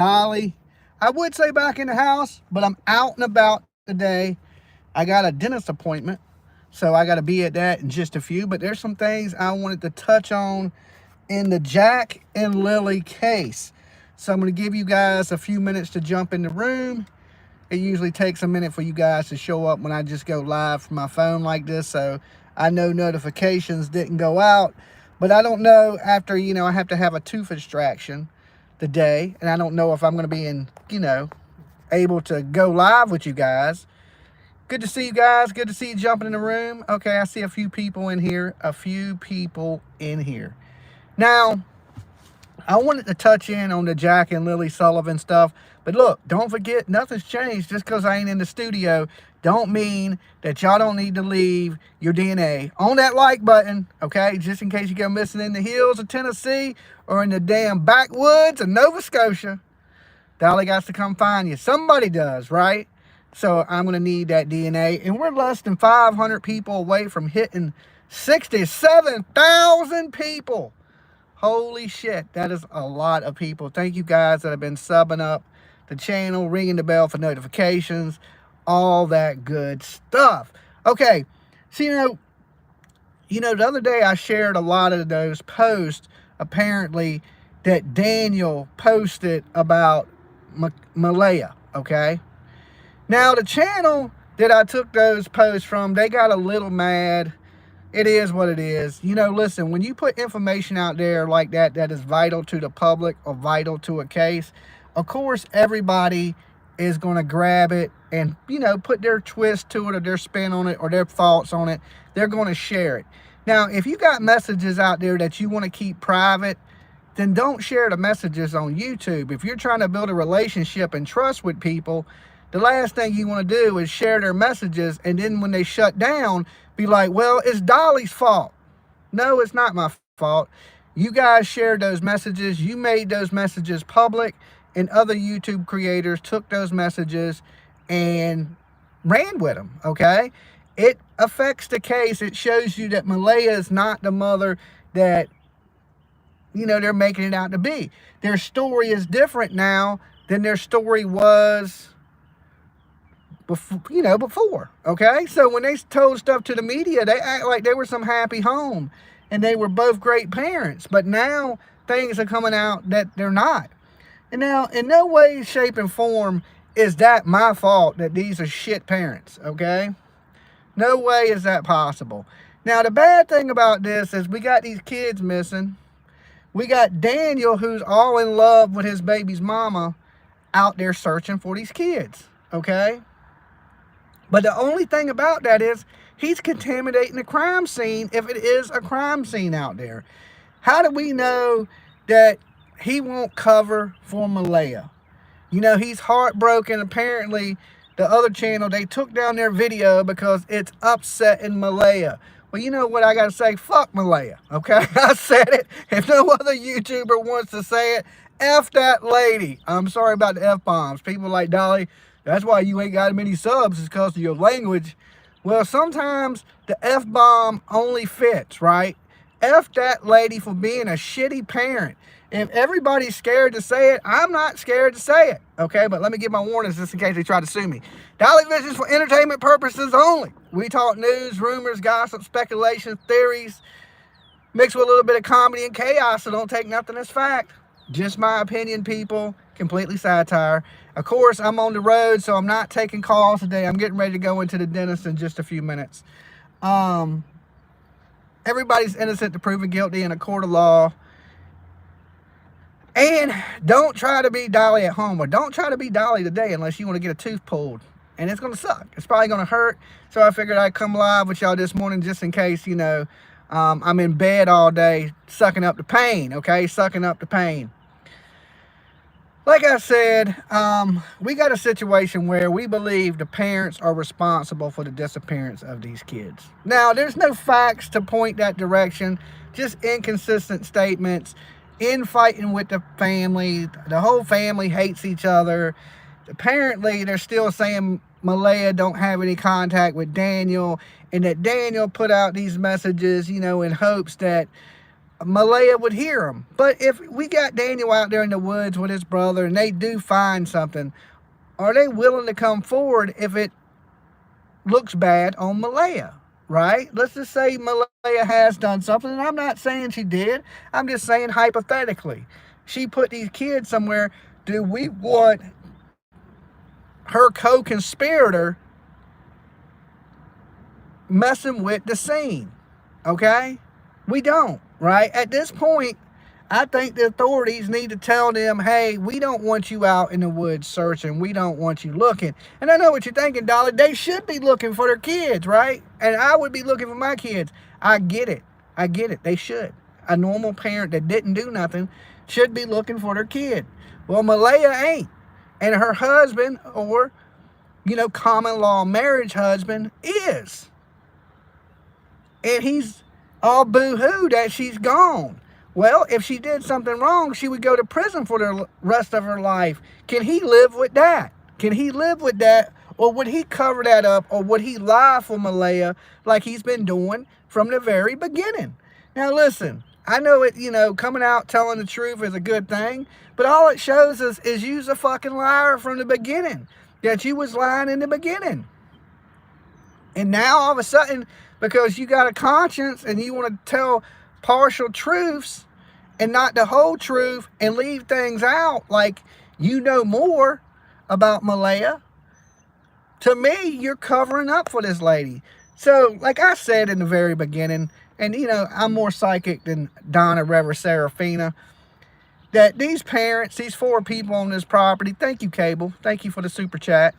Dolly. I would say back in the house, but I'm out and about today. I got a dentist appointment, so I got to be at that in just a few. But there's some things I wanted to touch on in the Jack and Lily case. So I'm going to give you guys a few minutes to jump in the room. It usually takes a minute for you guys to show up when I just go live from my phone like this. So I know notifications didn't go out, but I don't know after, I have to have a tooth extraction today. And I don't know if I'm going to be able to go live with you guys. Good to see you guys. Good to see you jumping in the room. Okay, I see a few people in here. Now, I wanted to touch in on the Jack and Lily Sullivan stuff. But look, don't forget, nothing's changed. Just because I ain't in the studio don't mean that y'all don't need to leave your DNA on that like button, okay? Just in case you go missing in the hills of Tennessee or in the damn backwoods of Nova Scotia. Dolly got to come find you. Somebody does, right? So I'm going to need that DNA. And we're less than 500 people away from hitting 67,000 people. Holy shit, that is a lot of people. Thank you guys that have been subbing up the channel, ringing the bell for notifications, all that good stuff. Okay, so the other day I shared a lot of those posts, apparently, that Daniel posted about Malaya, okay? Now, the channel that I took those posts from, they got a little mad. It is what it is. Listen, when you put information out there like that is vital to the public or vital to a case, of course, everybody is going to grab it and, put their twist to it or their spin on it or their thoughts on it. They're going to share it. Now, if you got messages out there that you want to keep private, then don't share the messages on YouTube. If you're trying to build a relationship and trust with people, the last thing you want to do is share their messages and then when they shut down, be like, well, it's Dolly's fault. No, it's not my fault. You guys shared those messages. You made those messages public, and other YouTube creators took those messages and ran with them, okay? It affects the case. It shows you that Malaya is not the mother that, they're making it out to be. Their story is different now than their story was before, okay? So when they told stuff to the media, they act like they were some happy home and they were both great parents. But now things are coming out that they're not. And now, in no way, shape, and form is that my fault that these are shit parents, okay? No way is that possible. Now, the bad thing about this is we got these kids missing. We got Daniel, who's all in love with his baby's mama, out there searching for these kids, okay? But the only thing about that is he's contaminating the crime scene if it is a crime scene out there. How do we know that he won't cover for Malaya? He's heartbroken. Apparently, the other channel, they took down their video because it's upsetting Malaya. Well, you know what I got to say? Fuck Malaya, okay? I said it. If no other YouTuber wants to say it, F that lady. I'm sorry about the F-bombs. People like Dolly, that's why you ain't got many subs, is because of your language. Well, sometimes the F-bomb only fits, right? F that lady for being a shitty parent. If everybody's scared to say it, I'm not scared to say it, okay? But let me give my warnings just in case they try to sue me. Dolly Visions for entertainment purposes only. We talk news, rumors, gossip, speculation, theories, mixed with a little bit of comedy and chaos, so don't take nothing as fact. Just my opinion, people. Completely satire. Of course, I'm on the road, so I'm not taking calls today. I'm getting ready to go into the dentist in just a few minutes. Everybody's innocent to proven guilty in a court of law. And don't try to be Dolly at home, or don't try to be Dolly today unless you want to get a tooth pulled. And it's going to suck. It's probably going to hurt. So I figured I'd come live with y'all this morning just in case, I'm in bed all day sucking up the pain, okay? Sucking up the pain. Like I said, we got a situation where we believe the parents are responsible for the disappearance of these kids. Now, there's no facts to point that direction, just inconsistent statements, infighting with the family. The whole family hates each other. Apparently, they're still saying Malaya don't have any contact with Daniel, and that Daniel put out these messages, in hopes that Malaya would hear them. But if we got Daniel out there in the woods with his brother and they do find something, are they willing to come forward if it looks bad on Malaya? Right? Let's just say Malaya has done something, and I'm not saying she did. I'm just saying hypothetically. She put these kids somewhere. Do we want her co-conspirator messing with the scene? Okay? We don't, right? At this point, I think the authorities need to tell them, hey, we don't want you out in the woods searching. We don't want you looking. And I know what you're thinking, Dolly. They should be looking for their kids, right? And I would be looking for my kids. I get it. I get it. They should. A normal parent that didn't do nothing should be looking for their kid. Well, Malaya ain't. And her husband, or, common law marriage husband, is. And he's all boo-hoo that she's gone. Well, if she did something wrong, she would go to prison for the rest of her life. Can he live with that? Can he live with that? Or would he cover that up? Or would he lie for Malaya like he's been doing from the very beginning? Now, listen, I know it, coming out telling the truth is a good thing. But all it shows us is you's a fucking liar from the beginning. That you was lying in the beginning. And now, all of a sudden, because you got a conscience and you want to tell partial truths and not the whole truth and leave things out like you know more about Malaya, to me, you're covering up for this lady. So, like I said in the very beginning, and I'm more psychic than Donna, Reverend Serafina, that these parents, these 4 people on this property, thank you, Cable, thank you for the super chat,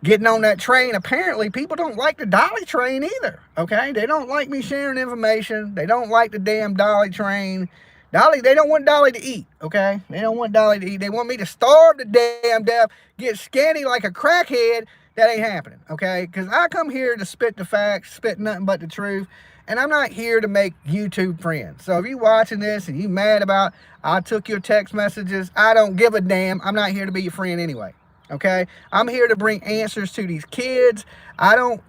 getting on that train. Apparently, people don't like the Dolly train either, okay? They don't like me sharing information. They don't like the damn Dolly train. They don't want Dolly to eat, okay? They don't want Dolly to eat. They want me to starve to damn death, get skinny like a crackhead. That ain't happening, okay? Because I come here to spit the facts, spit nothing but the truth, and I'm not here to make YouTube friends. So if you're watching this and you mad about I took your text messages, I don't give a damn. I'm not here to be your friend anyway. Okay, I'm here to bring answers to these kids. I don't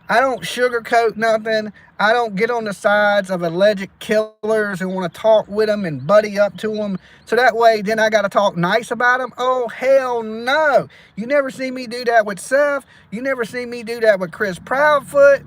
sugarcoat nothing. I don't get on the sides of alleged killers and want to talk with them and buddy up to them. So that way, then I got to talk nice about them. Oh, hell no. You never see me do that with Seth. You never see me do that with Chris Proudfoot.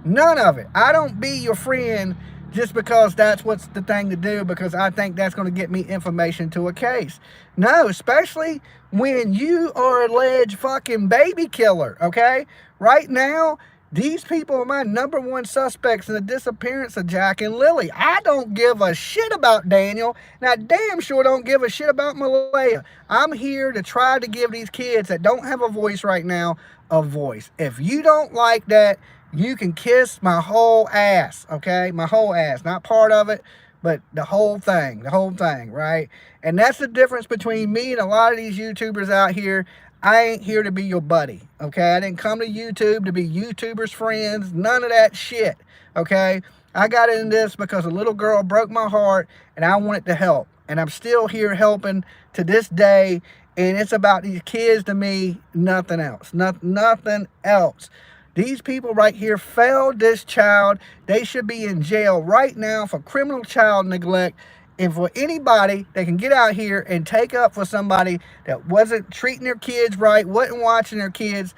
None of it. I don't be your friend just because that's what's the thing to do, because I think that's going to get me information to a case. No, especially when you are an alleged fucking baby killer, okay? Right now, these people are my #1 suspects in the disappearance of Jack and Lily. I don't give a shit about Daniel, and I damn sure don't give a shit about Malaya. I'm here to try to give these kids that don't have a voice right now a voice. If you don't like that, you can kiss my whole ass, okay? My whole ass, not part of it, but the whole thing, right? And that's the difference between me and a lot of these YouTubers out here. I ain't here to be your buddy, okay? I didn't come to YouTube to be YouTubers' friends, none of that shit, okay? I got into this because a little girl broke my heart, and I wanted to help. And I'm still here helping to this day, and it's about these kids to me, nothing else, nothing else. These people right here failed this child. They should be in jail right now for criminal child neglect. And for anybody that can get out here and take up for somebody that wasn't treating their kids right, wasn't watching their kids,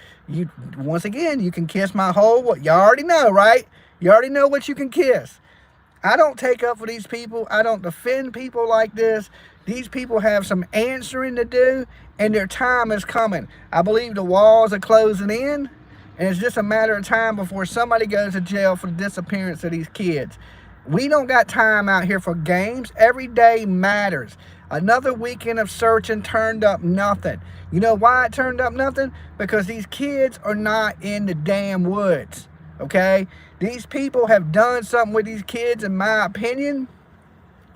once again, you can kiss my whole, what you already know, right? You already know what you can kiss. I don't take up for these people. I don't defend people like this. These people have some answering to do, and their time is coming. I believe the walls are closing in. And it's just a matter of time before somebody goes to jail for the disappearance of these kids. We don't got time out here for games. Every day matters. Another weekend of searching turned up nothing. You know why it turned up nothing? Because these kids are not in the damn woods. Okay? These people have done something with these kids, in my opinion.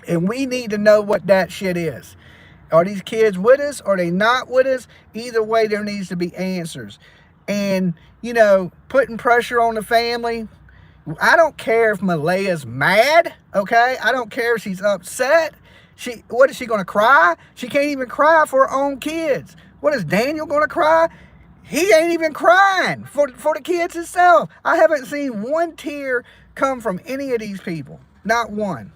And we need to know what that shit is. Are these kids with us? Are they not with us? Either way, there needs to be answers. And, putting pressure on the family. I don't care if Malaya's mad, okay? I don't care if she's upset. What is she going to cry? She can't even cry for her own kids. What is Daniel going to cry? He ain't even crying for the kids himself. I haven't seen one tear come from any of these people. Not one.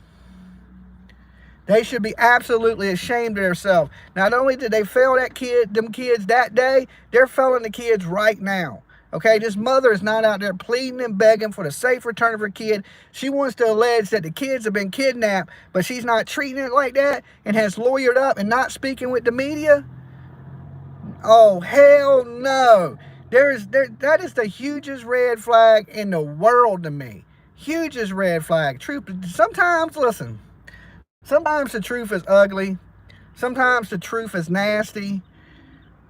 They should be absolutely ashamed of themselves. Not only did they fail them kids that day, they're failing the kids right now. Okay, this mother is not out there pleading and begging for the safe return of her kid. She wants to allege that the kids have been kidnapped, but she's not treating it like that and has lawyered up and not speaking with the media. Oh, hell no. That is the hugest red flag in the world to me. Hugest red flag. Truth. Sometimes, listen, sometimes the truth is ugly. Sometimes the truth is nasty.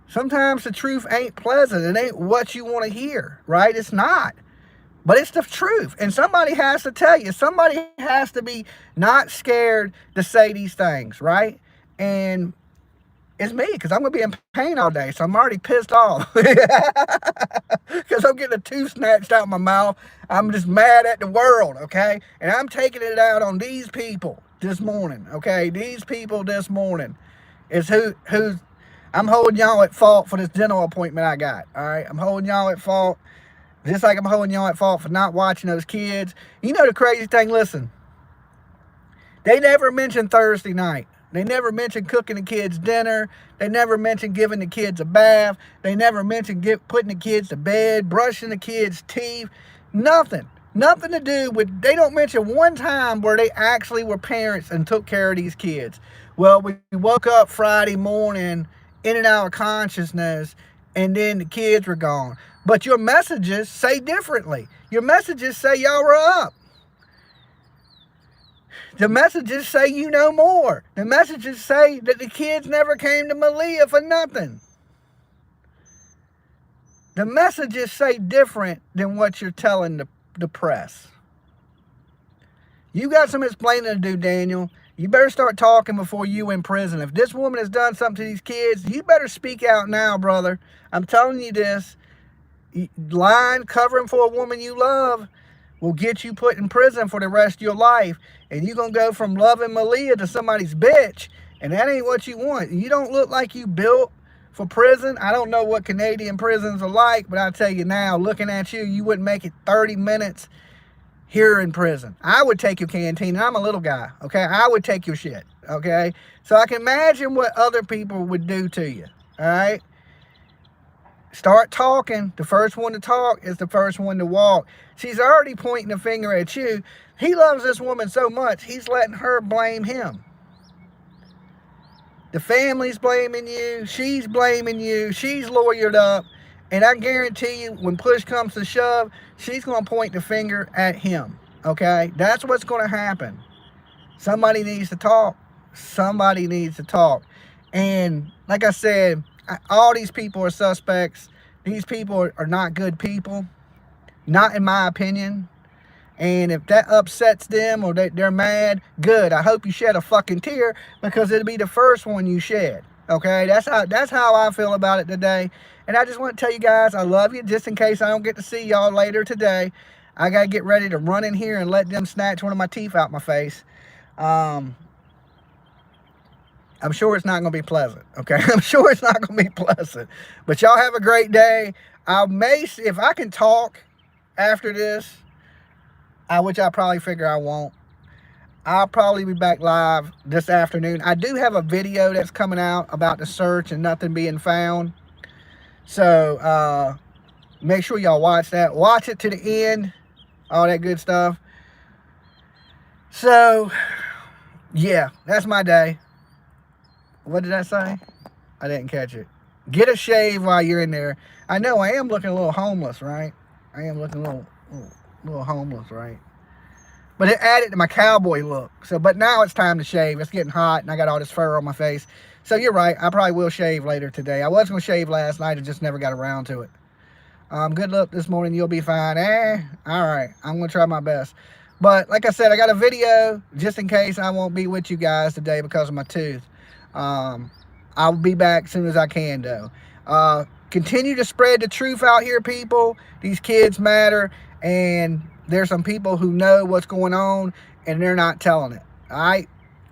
Sometimes the truth ain't pleasant. It ain't what you want to hear, right? It's not. But it's the truth. And somebody has to tell you. Somebody has to be not scared to say these things, right? And it's me, because I'm going to be in pain all day, so I'm already pissed off. Because I'm getting a tooth snatched out of my mouth. I'm just mad at the world, okay? And I'm taking it out on these people this morning, okay? These people this morning is who's... I'm holding y'all at fault for this dental appointment I got, all right? I'm holding y'all at fault, just like I'm holding y'all at fault for not watching those kids. You know the crazy thing, listen. They never mentioned Thursday night. They never mentioned cooking the kids dinner. They never mentioned giving the kids a bath. They never mentioned putting the kids to bed, brushing the kids' teeth. Nothing. Nothing to do with, they don't mention one time where they actually were parents and took care of these kids. Well, we woke up Friday morning in and out of consciousness, and then the kids were gone. But your messages say differently. Your messages say y'all were up. The messages say you know more. The messages say that the kids never came to Malia for nothing. The messages say different than what you're telling the press. You got some explaining to do, Daniel. You better start talking before you in prison. If this woman has done something to these kids, you better speak out now, brother. I'm telling you this. Lying, covering for a woman you love will get you put in prison for the rest of your life. And you're going to go from loving Malia to somebody's bitch. And that ain't what you want. You don't look like you built for prison. I don't know what Canadian prisons are like, but I'll tell you now, looking at you, you wouldn't make it 30 minutes here in prison. I would take your canteen, and I'm a little guy, okay? I would take your shit, okay? So I can imagine what other people would do to you, all right? Start talking. The first one to talk is the first one to walk. She's already pointing a finger at you. He loves this woman so much, he's letting her blame him. The family's blaming you. She's blaming you. She's lawyered up. And I guarantee you, when push comes to shove, she's going to point the finger at him, okay? That's what's going to happen. Somebody needs to talk. Somebody needs to talk. And like I said, all these people are suspects. These people are not good people, not in my opinion. And if that upsets them or they're mad, good. I hope you shed a fucking tear, because it'll be the first one you shed. Okay, that's how I feel about it today. And I just want to tell you guys, I love you. Just in case I don't get to see y'all later today, I got to get ready to run in here and let them snatch one of my teeth out my face. I'm sure it's not going to be pleasant, okay? I'm sure it's not going to be pleasant. But y'all have a great day. If I can talk after this, which I probably figure I won't, I'll probably be back live this afternoon. I do have a video that's coming out about the search and nothing being found. So, make sure y'all watch that. Watch it to the end. All that good stuff. So, yeah, that's my day. What did I say? I didn't catch it. Get a shave while you're in there. I know I am looking a little homeless, right? I am looking a little homeless, right? But it added to my cowboy look. So, but now it's time to shave. It's getting hot, and I got all this fur on my face. So you're right. I probably will shave later today. I was going to shave last night. I just never got around to it. Good luck this morning. You'll be fine. All right. I'm going to try my best. But like I said, I got a video just in case I won't be with you guys today because of my tooth. I'll be back as soon as I can, though. Continue to spread the truth out here, people. These kids matter, and there's some people who know what's going on, and they're not telling it. All right?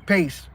Peace.